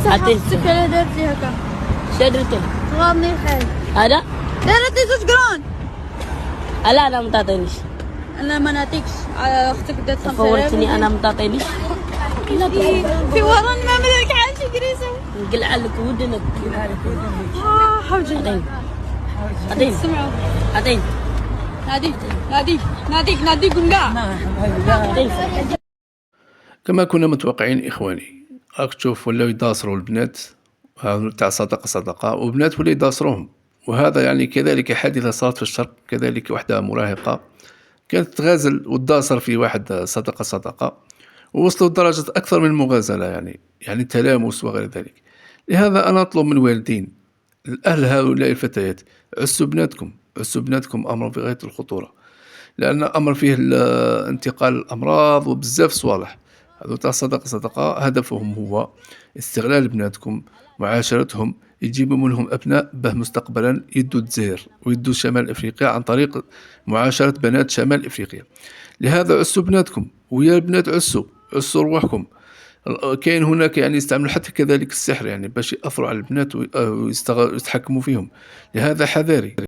عطيه حسيت على درتي هكا شدرتي غامضني الحال. هذا درتي 2 قرون. لا انا ما تعطينيش انا ما نعطيكش على اختك دات 5000. فورتني انا ما تعطينيش في ورا ما ملك عايش كريسه. نقلع لك ودنك حوجي عطيني سمعوا عطيني نادي قنقع. كما كنا متوقعين إخواني، راك تشوف ولاو يداصروا البنات هذو تاع صدقة صدقة، وبنات ولاو يداصروهم. وهذا يعني كذلك حادثة صارت في الشرق، كذلك وحدة مراهقة كانت تغازل وتداصر في واحد صدقة صدقة، ووصلوا لدرجة أكثر من المغازلة، يعني تلامس وغير ذلك. لهذا أنا أطلب من الوالدين الأهل هؤلاء الفتيات، عسوا بناتكم أمر في غاية الخطورة، لأن أمر فيه انتقال الأمراض وبزاف صوالح. هذو تاع صدقة هدفهم هو استغلال بناتكم، معاشرتهم، يجيبوا منهم أبناء به مستقبلا يدوا الجزائر ويدوا شمال إفريقيا عن طريق معاشرة بنات شمال إفريقيا. لهذا عسوا بناتكم، ويا البنات عسوا رواحكم. كاين هناك يستعملوا حتى كذلك السحر باش يأثروا على البنات ويتحكموا فيهم. لهذا حذاري.